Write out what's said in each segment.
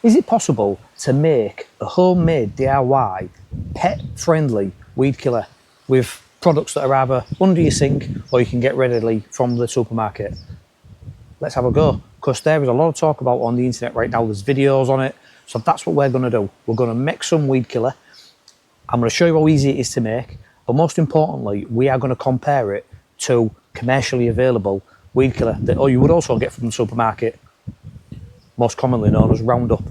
Is it possible to make a homemade DIY pet-friendly weed killer with products that are either under your sink or you can get readily from the supermarket? Let's have a go, because there is a lot of talk about on the internet right now. There's videos on it, so that's what we're going to do. We're going to make some weed killer. I'm going to show you how easy it is to make, but most importantly, we are going to compare it to commercially available weed killer that you would also get from the supermarket, most commonly known as Roundup.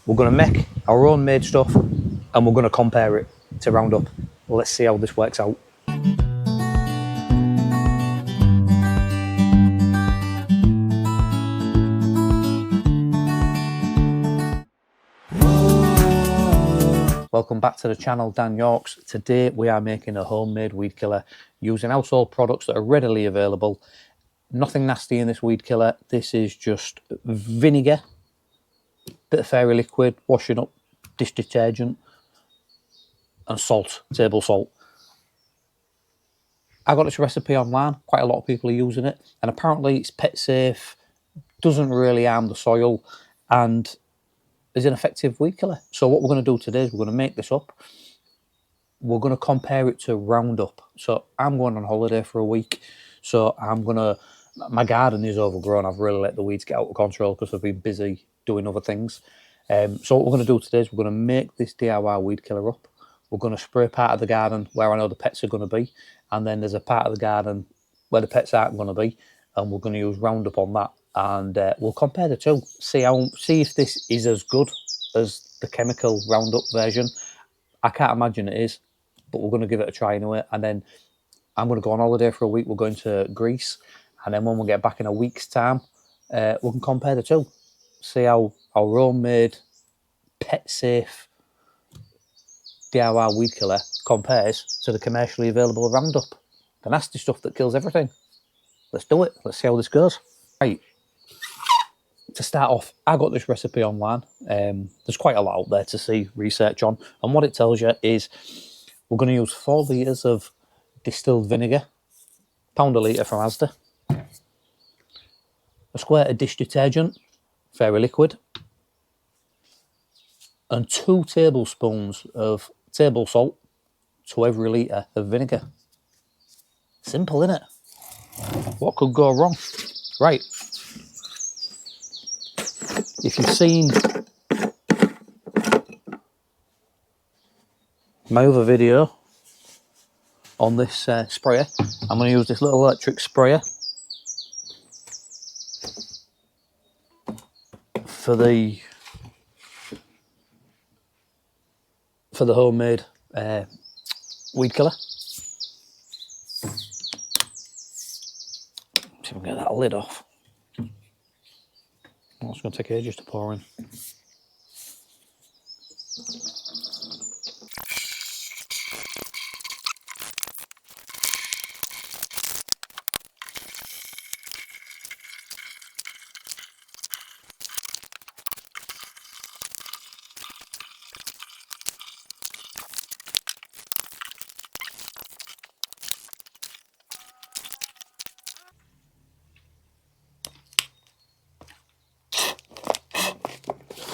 We're going to make our own made stuff and we're going to compare it to Roundup. Let's see how this works out. Welcome back to the channel, Dan Yorks. Today we are making a homemade weed killer using household products that are readily available. Nothing nasty in this weed killer. This is just vinegar, bit of fairy liquid, washing up, dish detergent, and salt, table salt. I got this recipe online. Quite a lot of people are using it, and apparently it's pet safe, doesn't really harm the soil, and is an effective weed killer. So what we're going to do today is we're going to make this up. We're going to compare it to Roundup. So I'm going on holiday for a week, so my garden is overgrown. I've really let the weeds get out of control because I've been busy doing other things. So what we're going to do today is we're going to make this DIY weed killer up. We're going to spray part of the garden where I know the pets are going to be, and then there's a part of the garden where the pets aren't going to be, and we're going to use Roundup on that, and we'll compare the two, see if this is as good as the chemical Roundup version. I can't imagine it is, but we're going to give it a try anyway. And then I'm going to go on holiday for a week. We're going to Greece, and then when we get back in a week's time, we can compare the two, see how our homemade, pet-safe DIY weed killer compares to the commercially available Roundup, the nasty stuff that kills everything. Let's do it. Let's see how this goes. Right. To start off, I got this recipe online. There's quite a lot out there to see research on, and what it tells you is we're going to use 4 litres of distilled vinegar, £1 a litre from Asda, a square of dish detergent, fairy liquid, and 2 tablespoons of table salt to every litre of vinegar. Simple, innit? What could go wrong? Right. If you've seen my other video on this sprayer, I'm going to use this little electric sprayer for the homemade weed killer. See if we can get that lid off. Well, it's going to take ages to pour in.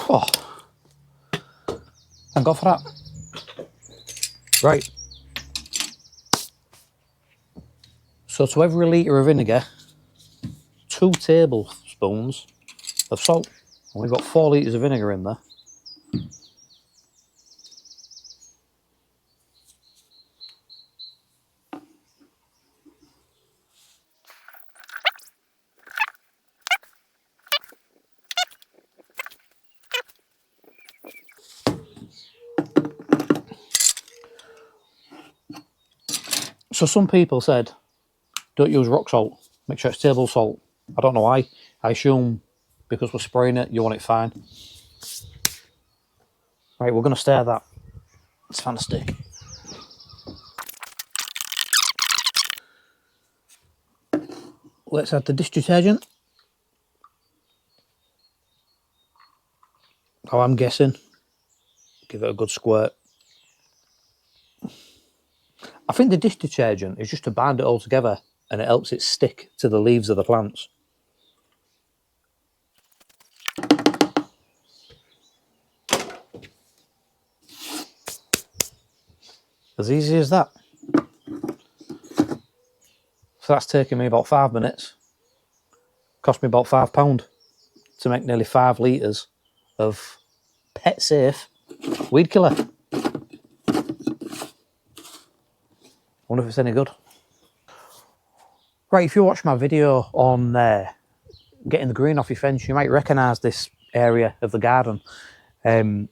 Oh, thank God for that. Right. So to every litre of vinegar, 2 tablespoons of salt. And we've got 4 litres of vinegar in there. So some people said, don't use rock salt, make sure it's table salt. I don't know why. I assume because we're spraying it, you want it fine. Right, we're going to stir that. It's fantastic. Let's add the dish detergent. Oh, I'm guessing. Give it a good squirt. I think the dish detergent is just to bind it all together, and it helps it stick to the leaves of the plants. As easy as that. So that's taken me about 5 minutes. Cost me about £5 to make nearly 5 litres of pet safe weed killer. Wonder if it's any good. Right, if you watch my video on getting the green off your fence, you might recognise this area of the garden. And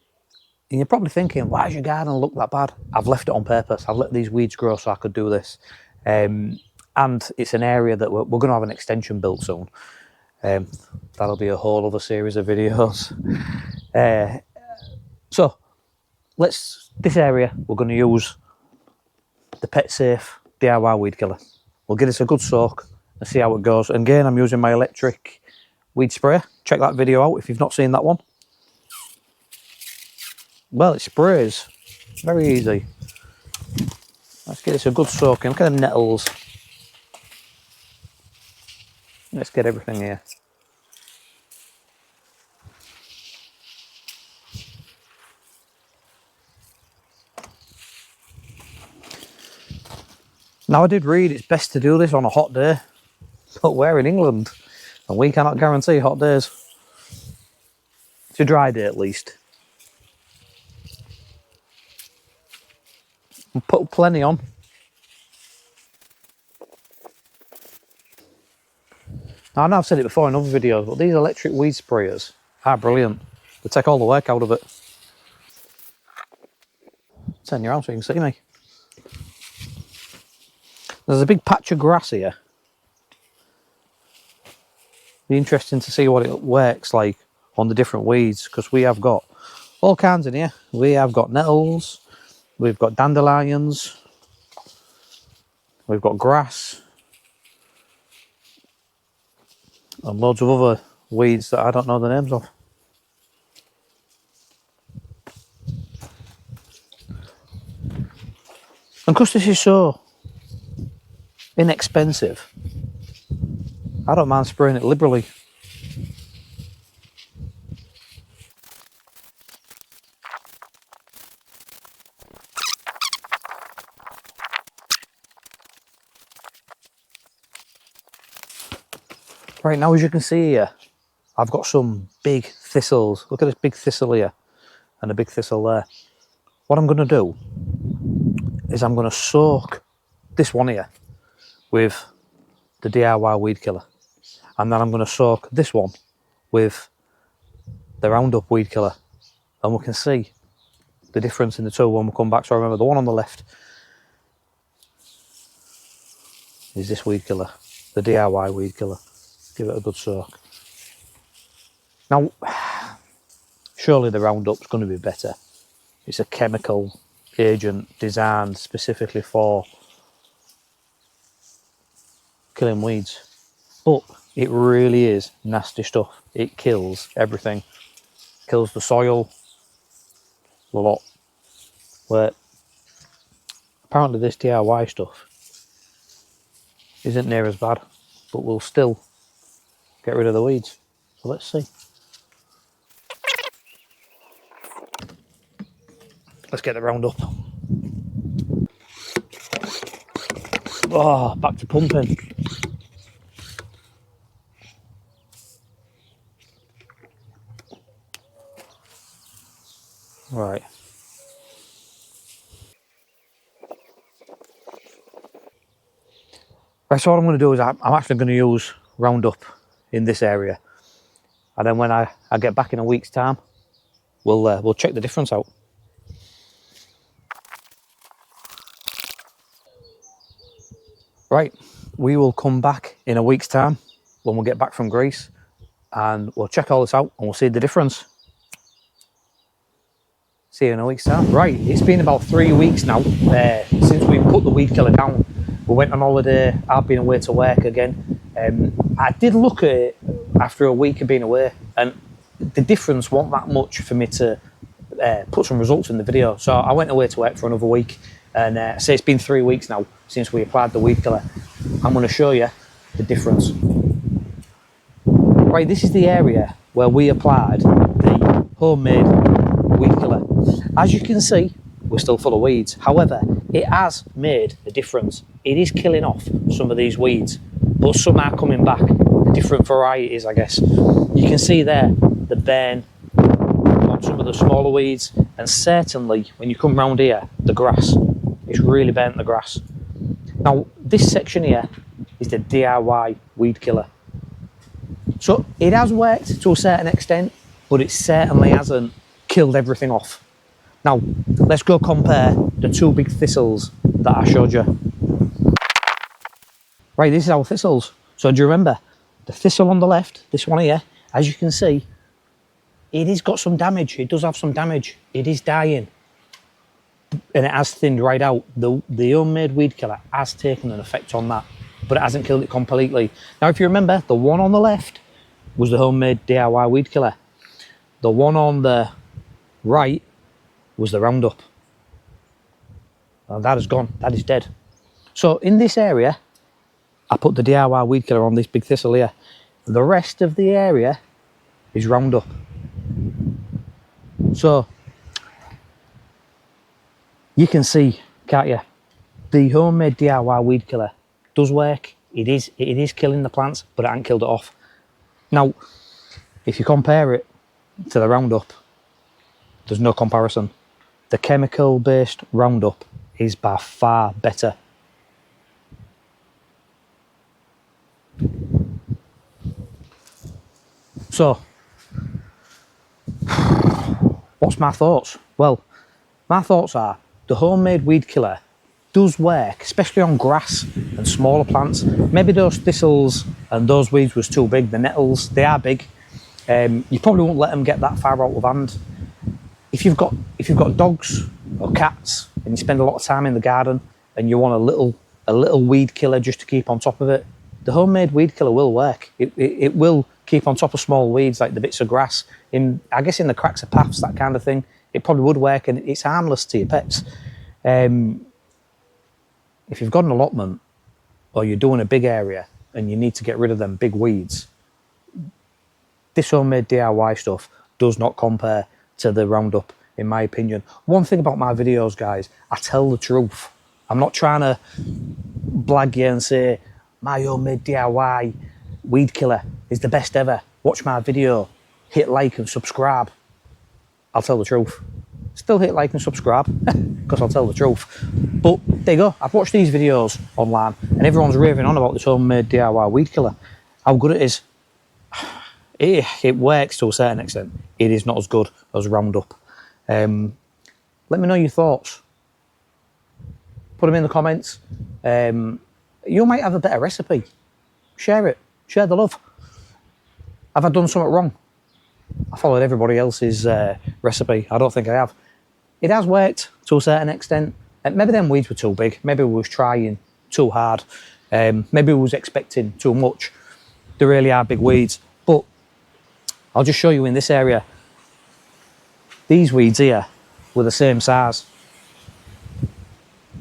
you're probably thinking, why does your garden look that bad? I've left it on purpose. I've let these weeds grow so I could do this. And it's an area that we're going to have an extension built soon. That'll be a whole other series of videos. So this area, we're going to use the Pet Safe DIY weed killer. We'll give this a good soak and see how it goes. And again, I'm using my electric weed sprayer. Check that video out if you've not seen that one. Well, it sprays very easy. Let's get this a good soak in. Look at the nettles. Let's get everything here. Now, I did read it's best to do this on a hot day, but we're in England and we cannot guarantee hot days. It's a dry day at least. And put plenty on. Now, I know I've said it before in other videos, but these electric weed sprayers are brilliant. They take all the work out of it. Turn you around so you can see me. There's a big patch of grass here. Be interesting to see what it works like on the different weeds, because we have got all kinds in here. We have got nettles, we've got dandelions, we've got grass, and loads of other weeds that I don't know the names of. And because this is so inexpensive, I don't mind spraying it liberally. Right, now as you can see here, I've got some big thistles. Look at this big thistle here and a big thistle there. What I'm going to do is I'm going to soak this one here with the DIY weed killer, and then I'm going to soak this one with the Roundup weed killer, and we can see the difference in the two when we come back. So remember, the one on the left is this weed killer, the DIY weed killer. Give it a good soak. Now, surely the Roundup's going to be better. It's a chemical agent designed specifically for killing weeds, but it really is nasty stuff. It kills everything. Kills the soil a lot. Where apparently this DIY stuff isn't near as bad, but will still get rid of the weeds. So let's see. Let's get the Roundup. Oh, back to pumping. Right. Right, so what I'm going to do is I'm actually going to use Roundup in this area, and then when I get back in a week's time, we'll check the difference out. Right, we will come back in a week's time when we get back from Greece, and we'll check all this out and we'll see the difference. See you in a week's time. Right, it's been about 3 weeks now since we put the weed killer down. We went on holiday, I've been away to work again. I did look at it after a week of being away, and the difference wasn't that much for me to put some results in the video. So I went away to work for another week, and say it's been 3 weeks now since we applied the weed killer. I'm going to show you the difference. Right, this is the area where we applied the homemade weed killer. As you can see, we're still full of weeds. However, it has made a difference. It is killing off some of these weeds, but some are coming back, different varieties, I guess. You can see there the burn on some of the smaller weeds, and certainly when you come round here, the grass, it's really burnt the grass. Now, this section here is the DIY weed killer. So it has worked to a certain extent, but it certainly hasn't killed everything off. Now, let's go compare the two big thistles that I showed you. Right, this is our thistles. So do you remember, the thistle on the left, this one here, as you can see, it has got some damage. It does have some damage. It is dying. And it has thinned right out. The homemade weed killer has taken an effect on that, but it hasn't killed it completely. Now, if you remember, the one on the left was the homemade DIY weed killer. The one on the right was the Roundup. And that is gone. That is dead. So in this area, I put the DIY weed killer on this big thistle here. The rest of the area is Roundup. So you can see, can't you? The homemade DIY weed killer does work. It is killing the plants, but it hasn't killed it off. Now, if you compare it to the Roundup, there's no comparison. The chemical-based Roundup is by far better. So, what's my thoughts? Well, my thoughts are the homemade weed killer does work, especially on grass and smaller plants. Maybe those thistles and those weeds was too big. The nettles, they are big. You probably won't let them get that far out of hand. If you've got dogs or cats and you spend a lot of time in the garden and you want a little weed killer just to keep on top of it, the homemade weed killer will work. It will keep on top of small weeds like the bits of grass, I guess in the cracks of paths, that kind of thing. It probably would work, and it's harmless to your pets. If you've got an allotment or you're doing a big area and you need to get rid of them big weeds, this homemade DIY stuff does not compare to the Roundup, in my opinion. One thing about my videos, guys, I tell the truth. I'm not trying to blag you and say, my homemade DIY weed killer is the best ever. Watch my video, hit like and subscribe. I'll tell the truth. Still hit like and subscribe, because I'll tell the truth. But there you go. I've watched these videos online and everyone's raving on about this homemade DIY weed killer. How good it is. It works to a certain extent. It is not as good as Roundup. Let me know your thoughts. Put them in the comments. You might have a better recipe. Share it. Share the love. Have I done something wrong? I followed everybody else's recipe. I don't think I have. It has worked to a certain extent. Maybe them weeds were too big. Maybe we was trying too hard. Maybe we was expecting too much. They really are big weeds. But I'll just show you in this area. These weeds here were the same size,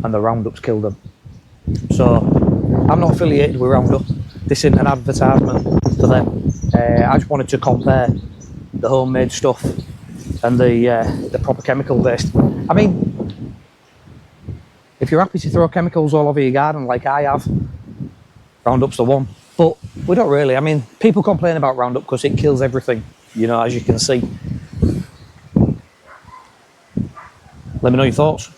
and the Roundup's killed them. So I'm not affiliated with Roundup. This isn't an advertisement for them. I just wanted to compare the homemade stuff and the proper chemical based. I mean, if you're happy to throw chemicals all over your garden like I have, Roundup's the one. But we don't really. I mean, people complain about Roundup because it kills everything, you know, as you can see. Let me know your thoughts.